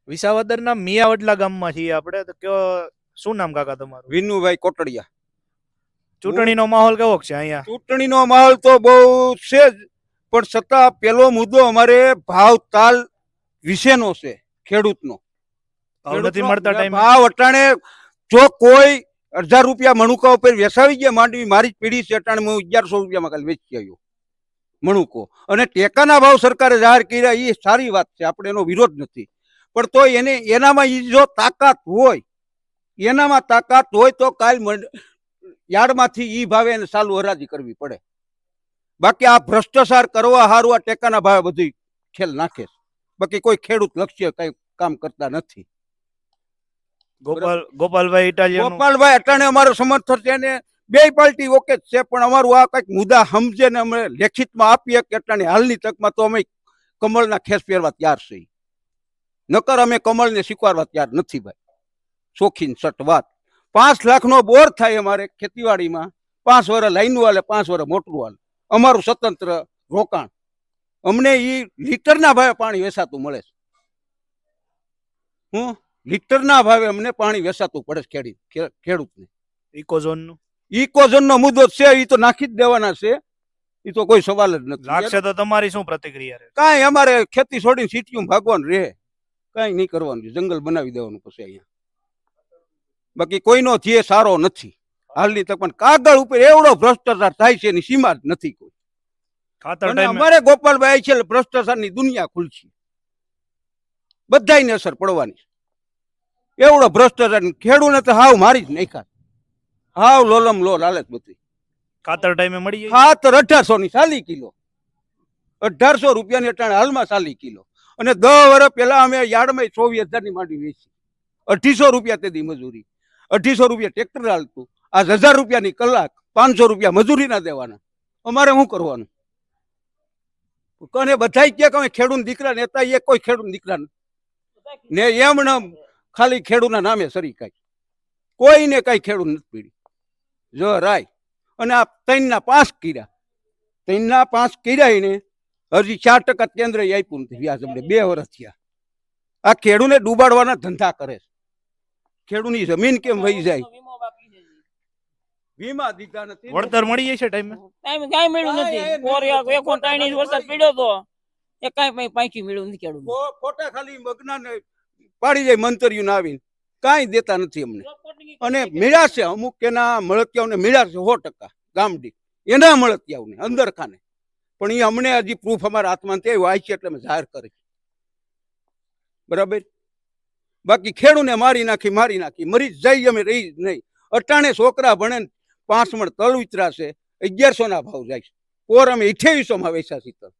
વિસાવદરના મિયાવડલા ગામમાં છીએ આપણે. તો કયો શું નામ કાકા તમારું? વિનુભાઈ કોટડિયા. ચૂંટણીનો માહોલ કેવો છે અહીંયા? ચૂંટણીનો માહોલ તો બહુ છે જ, પણ છતાં પેલો મુદ્દો અમારે ભાવ તાલ વિશેનો છે. ખેડૂતનો ભાવ નથી મળતા ટાઈમે. ભાવ અટાણે જો કોઈ 1000 રૂપિયા મણુકા ઉપર વેસાવી ગયા માંડવી, મારી જ પીડી છે અટાણે હું 1100 રૂપિયામાં કાલે વેચી આવ્યો મણુકો. અને ટેકાના ભાવ સરકારે જાહેર કર્યા એ સારી વાત છે, આપણે એનો વિરોધ નથી. પણ તો એનામાં જો તાકાત હોય, એનામાં તાકાત હોય તો કાલ યાર્ડમાંથી ઈ ભાવે એને ચાલુ હરાજી કરવી પડે. બાકી આ ભ્રષ્ટાચાર કરવા હારું આ ટેકાના ભાવે બધું ખેલ નાખે છે. બાકી કોઈ ખેડૂત લક્ષ્ય કઈ કામ કરતા નથી. ગોપાલભાઈ ઇટાલિયન, ગોપાલભાઈ અટાણે અમારો સમર્થન છે ને બે પાર્ટી ઓકે જ છે, પણ અમારું આ કઈક મુદ્દા સમજે ને અમે લેખિતમાં આપીએ કે અટાણે હાલની તકમાં તો અમે કમળના ખેસ પહેરવા તૈયાર છીએ. નકર અમે કમળને સ્વીકારવા તૈયાર નથી ભાઈ. શોખીન સટ વાત. 5 લાખનો બોર થાય અમારે ખેતીવાડીમાં, 5 વર્ષ લાઈનું હાલે, 5 વર્ષ મોટરું હાલે. અમારું સ્વતંત્ર રોકાણ. અમને ઈ લીટરના ભાવે પાણી વેચાતું મળે છે. લીટરના ભાવે અમને પાણી વેચાતું પડે છે ખેડૂતને. ઇકોઝોનનો મુદ્દો છે, એ તો નાખી જ દેવાના છે. એ તો કોઈ સવાલ જ નથી. લાગશે તો તમારી શું પ્રતિક્રિયા રહે? કાંઈ અમારે ખેતી છોડીને સિટીમાં ભાગવાનું રહે, કાંઈ નહીં કરવાનું, જંગલ બનાવી દેવાનું પછી અહીંયા. બાકી કોઈનો ધ્યેય સારો નથી હાલની તક. પણ કાગળ ઉપર એવડો ભ્રષ્ટાચાર થાય છે એની સીમા જ નથી કોઈ. અમારે ગોપાલભાઈ છે ભ્રષ્ટાચારની દુનિયા ખુલશે, બધાને અસર પડવાની. એવડો ભ્રષ્ટાચાર ખેડૂને તો હાવ મારી જ નાખ્યા. હાવ લોલમ લોલ હાલે બધી. ખાતર ટાઈમે મળી જાય. ખાતર 1800 ની 40 કિલો, 1800 રૂપિયાની અટાણે હાલમાં 40 કિલો. અને 10 વર્ષ પહેલા અમે યાર્ડમાં 24,000 ની માંડી વેચી. 250 રૂપિયા તેથી મજૂરી, 250 રૂપિયા ટ્રેક્ટર હાલતું. આ 1000 રૂપિયાની કલાક, 500 રૂપિયા મજૂરી ના દેવાના. અમારે શું કરવાનું? કોને બધાય કે અમે ખેડૂત દીકરા નેતા, એ કોઈ ખેડૂત દીકરા ને એમને ખાલી ખેડૂતના નામે સરી કાંઈ કોઈને કઈ ખેડૂત નથી પીડી. જો રાય અને આ 3 ના 5 કર્યા, 3 ના 5 કર્યા ને હજી 4% કેન્દ્ર આપ્યું નથી વ્યાજ. અમને 2 વર્ષ થયા. આ ખેડૂને ડૂબાડવાના ધંધા કરે છે. ખેડૂની જમીન કેમ વહી જાય? વીમા દીધા નથી. વળતર મળી જાય છે ટાઈમે? ટાઈમે કાંઈ મળ્યું નથી. કોરિયા 1 વરસાદ પડ્યો તો એ કાંઈ પાંચી મળ્યું નથી ખેડૂત. ખોટા ખાલી મગના ને પાડી જાય મંતરીયું આવીને, કાંઈ દેતા નથી અમને. અને મેળા છે અમુક એના મળતિયાઓને મેળા છે 100% ગામડી એના મળતિયાઓને અંદર ખાને. પણ એ અમને હજી પ્રૂફ અમારા હાથમાં તે વાય છે એટલે અમે જાહેર કરી. બરાબર. બાકી ખેડૂને મારી નાખી મરી જાય, અમે રહી જ નહીં. અટાણે છોકરા ભણે 5 મણ તલ ઉતરા છે, 1100 ના ભાવ જાય છે. ઓર અમે 2800 માં વેચા શીતલ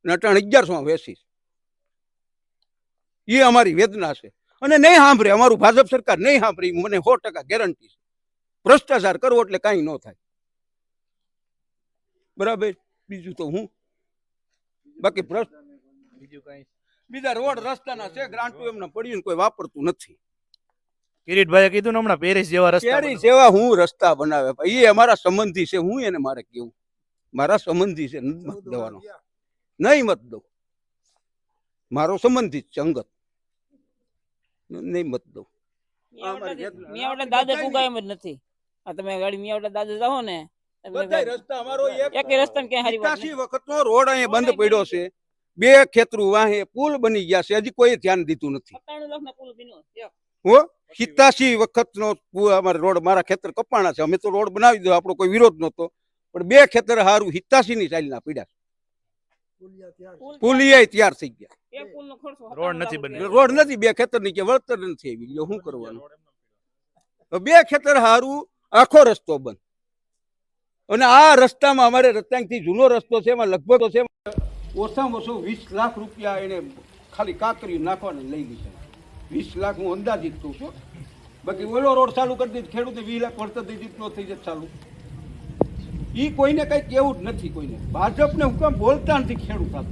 ને અટાણે 1100 માં વેચી. એ અમારી વેદના છે. અને નહીં સાંભળે અમારું ભાજપ સરકાર, નહીં સાંભળે, મને 100% ગેરંટી છે. ભ્રષ્ટાચાર કરવો એટલે કાંઈ ન થાય. બરાબર. બીજું તો હું બાકી બીજું કઈ બીજા રોડ રસ્તાના છે, ગ્રાન્ટો એમને પડ્યું કોઈ વાપરતું નથી. કિરીટભાઈએ કીધું ને હમણાં પેરિસ જેવા રસ્તા, પેરિસ જેવા હું રસ્તા બનાવે. એ અમારા સંબંધી છે, હું એને મારે કેવું મારા સંબંધી છે, મત દેવાનો નહીં, મત દઉં. મારો સંબંધી છે અંગત, નહીં મત દઉં. મિયાવડા દાદર પુગાય એમ જ નથી. આ તમે ગાડી મિયાવડા દાદર જાઓ ને, બધાય રસ્તા અમારો એક રસ્તા ક્યાં હારી વાત 87 વખતનો રોડ અહીંયા બંધ પડ્યો છે. 2 ખેતરું વાહે પુલ બની ગયા છે, હજી કોઈ ધ્યાન દીધું નથી. 97 લાખના પુલ બન્યો. હો 87 વખતનો અમારે રોડ, મારા ખેતર કપાણા છે. અમે તો રોડ બનાવી દો, આપણો કોઈ વિરોધ નહોતો. પણ 2 ખેતર હારું 87 ની ચાલીના પીડા. પુલિયા તૈયાર થઈ ગયા. એક પુલનો ખર્ચો રોડ નથી બન્યો. રોડ નથી, 2 ખેતર ની કે વળતર નથી આવી ગયો. શું કરવાનું? 2 ખેતર હારું આખો રસ્તો બંધ. અને આ રસ્તામાં અમારે રસ્તાંગથી જૂનો રસ્તો છે, એમાં લગભગ છે ઓછામાં ઓછું 20 લાખ રૂપિયા એને ખાલી કાકરી નાખવાને લઈ લીધા. 20 લાખ હું અંદાજિત કહું છું. બાકી ઓલો રોડ ચાલુ કરી દીધો, ખેડૂતે 20 લાખ વળતર દઈ દીધું, ન થઈ જાય ચાલુ. એ કોઈને કઈ કેવું જ નથી. કોઈને ભાજપને હુકમ બોલતા નથી ખેડૂત.